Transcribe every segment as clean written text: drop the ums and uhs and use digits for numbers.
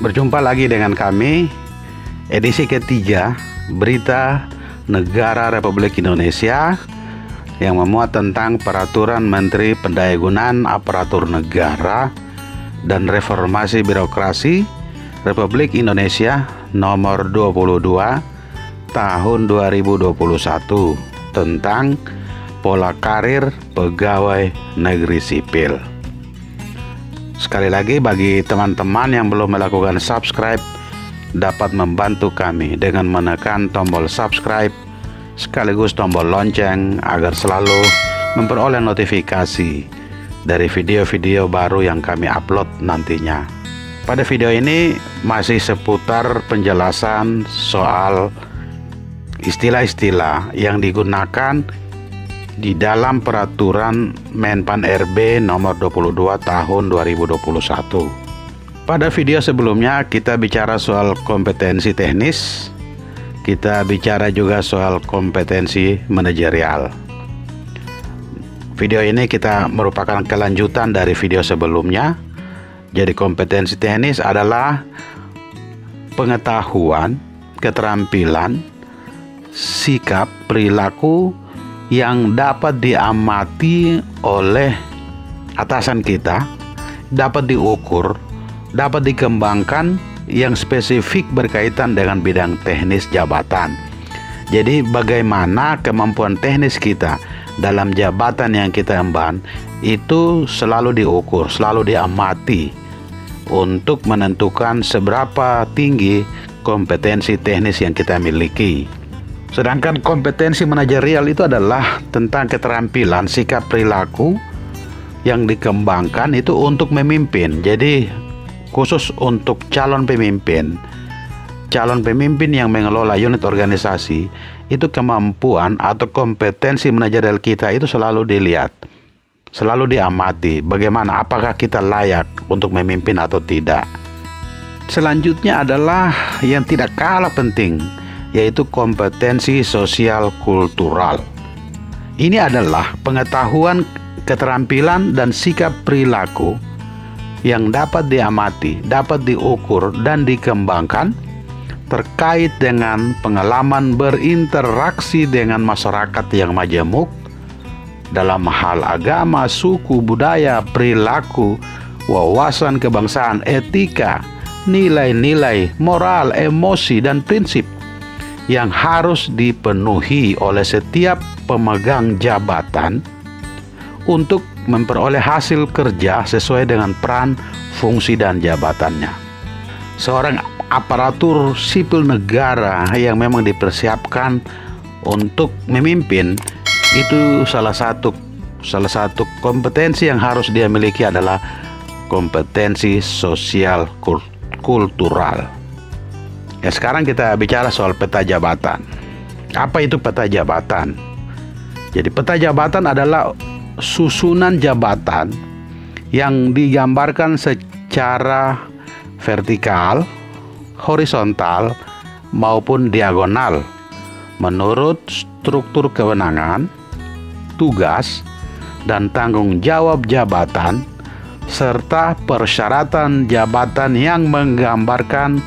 Berjumpa lagi dengan kami, edisi ketiga Berita Negara Republik Indonesia yang memuat tentang Peraturan Menteri Pendayagunaan Aparatur Negara dan Reformasi Birokrasi Republik Indonesia nomor 22 tahun 2021 tentang pola karir pegawai negeri sipil. Sekali lagi, bagi teman-teman yang belum melakukan subscribe, dapat membantu kami dengan menekan tombol subscribe sekaligus tombol lonceng agar selalu memperoleh notifikasi dari video-video baru yang kami upload nantinya. Pada video ini masih seputar penjelasan soal istilah-istilah yang digunakan di dalam Peraturan Menpan RB nomor 22 tahun 2021. Pada video sebelumnya kita bicara soal kompetensi teknis, kita bicara juga soal kompetensi manajerial. Video ini kita merupakan kelanjutan dari video sebelumnya. Jadi kompetensi teknis adalah pengetahuan, keterampilan, sikap, perilaku yang dapat diamati oleh atasan kita, dapat diukur, dapat dikembangkan, yang spesifik berkaitan dengan bidang teknis jabatan. Jadi bagaimana kemampuan teknis kita dalam jabatan yang kita emban itu selalu diukur, selalu diamati untuk menentukan seberapa tinggi kompetensi teknis yang kita miliki. Sedangkan kompetensi manajerial itu adalah tentang keterampilan, sikap, perilaku yang dikembangkan itu untuk memimpin. Jadi khusus untuk calon pemimpin yang mengelola unit organisasi, itu kemampuan atau kompetensi manajerial kita itu selalu dilihat, selalu diamati bagaimana, apakah kita layak untuk memimpin atau tidak. Selanjutnya adalah yang tidak kalah penting, yaitu kompetensi sosial kultural. Ini adalah pengetahuan, keterampilan, dan sikap perilaku yang dapat diamati, dapat diukur, dan dikembangkan terkait dengan pengalaman berinteraksi dengan masyarakat yang majemuk dalam hal agama, suku, budaya, perilaku, wawasan kebangsaan, etika, nilai-nilai, moral, emosi, dan prinsip yang harus dipenuhi oleh setiap pemegang jabatan untuk memperoleh hasil kerja sesuai dengan peran, fungsi, dan jabatannya. Seorang aparatur sipil negara yang memang dipersiapkan untuk memimpin itu salah satu kompetensi yang harus dia miliki adalah kompetensi sosial kultural. Ya, sekarang kita bicara soal peta jabatan. Apa itu peta jabatan? Jadi peta jabatan adalah susunan jabatan yang digambarkan secara vertikal, horizontal, maupun diagonal menurut struktur kewenangan, tugas, dan tanggung jawab jabatan, serta persyaratan jabatan yang menggambarkan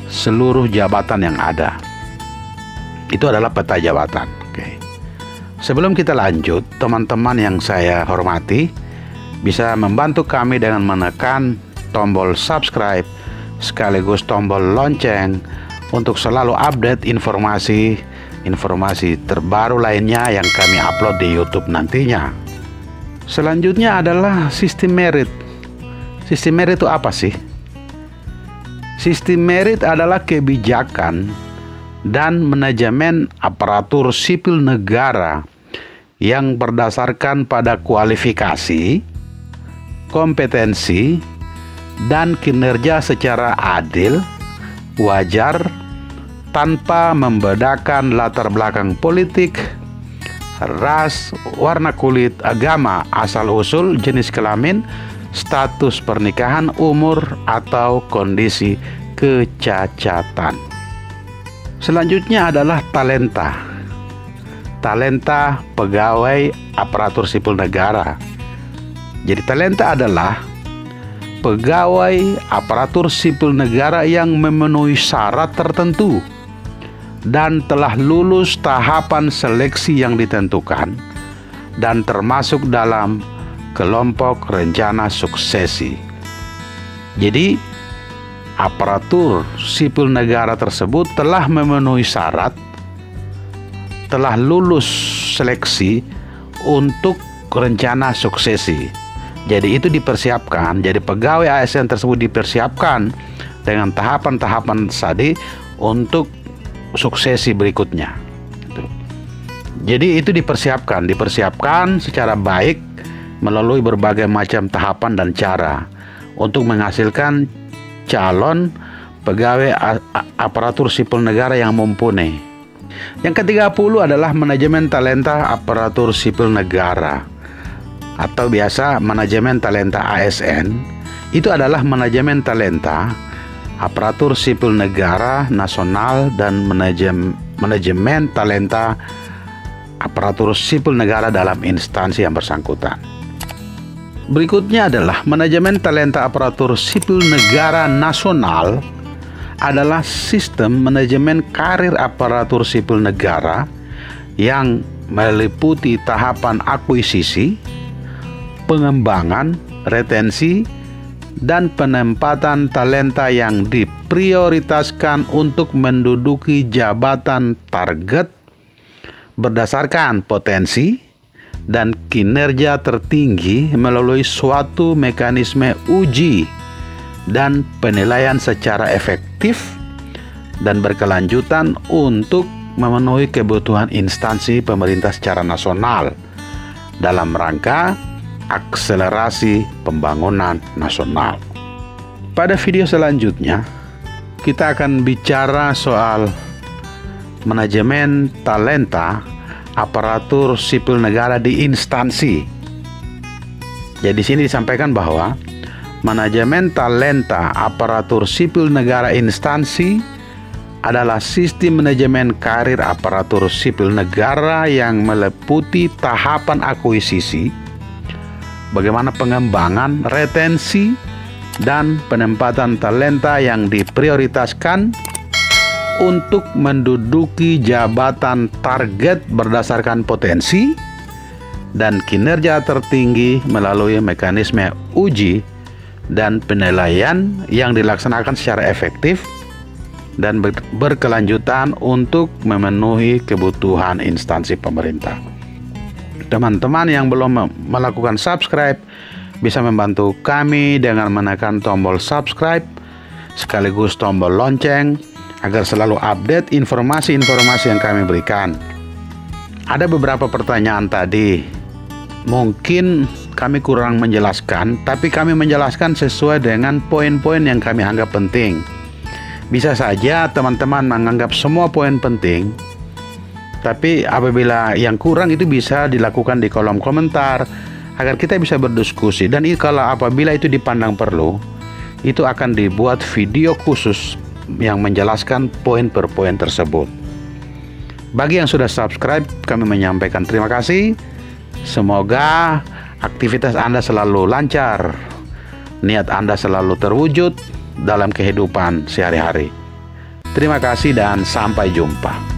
seluruh jabatan yang ada. Itu adalah peta jabatan. Oke. Sebelum kita lanjut, teman-teman yang saya hormati bisa membantu kami dengan menekan tombol subscribe sekaligus tombol lonceng untuk selalu update informasi terbaru lainnya yang kami upload di YouTube nantinya. Selanjutnya adalah sistem merit. Sistem merit itu apa sih? Sistem merit adalah kebijakan dan manajemen aparatur sipil negara yang berdasarkan pada kualifikasi, kompetensi, dan kinerja secara adil, wajar, tanpa membedakan latar belakang politik, ras, warna kulit, agama, asal-usul, jenis kelamin, status pernikahan, umur, atau kondisi kecacatan. Selanjutnya adalah talenta. Talenta pegawai aparatur sipil negara. Jadi talenta adalah pegawai aparatur sipil negara yang memenuhi syarat tertentu dan telah lulus tahapan seleksi yang ditentukan dan termasuk dalam kelompok rencana suksesi. Jadi, aparatur sipil negara tersebut telah memenuhi syarat, telah lulus seleksi untuk rencana suksesi. Jadi itu dipersiapkan, jadi pegawai ASN tersebut dipersiapkan dengan tahapan-tahapan tadi untuk suksesi berikutnya. Jadi itu dipersiapkan secara baik melalui berbagai macam tahapan dan cara untuk menghasilkan calon pegawai aparatur sipil negara yang mumpuni. Yang ke-30 adalah manajemen talenta aparatur sipil negara, atau biasa manajemen talenta ASN. Itu adalah manajemen talenta aparatur sipil negara nasional dan manajemen talenta aparatur sipil negara dalam instansi yang bersangkutan. Berikutnya adalah manajemen talenta aparatur sipil negara nasional adalah sistem manajemen karir aparatur sipil negara yang meliputi tahapan akuisisi, pengembangan, retensi, dan penempatan talenta yang diprioritaskan untuk menduduki jabatan target berdasarkan potensi dan kinerja tertinggi melalui suatu mekanisme uji dan penilaian secara efektif dan berkelanjutan untuk memenuhi kebutuhan instansi pemerintah secara nasional dalam rangka akselerasi pembangunan nasional. Pada video selanjutnya, kita akan bicara soal manajemen talenta aparatur sipil negara di instansi. Jadi di sini disampaikan bahwa manajemen talenta aparatur sipil negara instansi adalah sistem manajemen karir aparatur sipil negara yang meliputi tahapan akuisisi, bagaimana pengembangan, retensi, dan penempatan talenta yang diprioritaskan untuk menduduki jabatan target berdasarkan potensi dan kinerja tertinggi melalui mekanisme uji dan penilaian yang dilaksanakan secara efektif dan berkelanjutan untuk memenuhi kebutuhan instansi pemerintah. Teman-teman yang belum melakukan subscribe bisa membantu kami dengan menekan tombol subscribe sekaligus tombol lonceng agar selalu update informasi-informasi yang kami berikan. Ada beberapa pertanyaan tadi, mungkin kami kurang menjelaskan, tapi kami menjelaskan sesuai dengan poin-poin yang kami anggap penting. Bisa saja teman-teman menganggap semua poin penting, tapi apabila yang kurang itu bisa dilakukan di kolom komentar agar kita bisa berdiskusi. Dan kalau apabila itu dipandang perlu, itu akan dibuat video khusus yang menjelaskan poin per poin tersebut. Bagi yang sudah subscribe, kami menyampaikan terima kasih. Semoga aktivitas Anda selalu lancar, niat Anda selalu terwujud dalam kehidupan sehari-hari. Terima kasih dan sampai jumpa.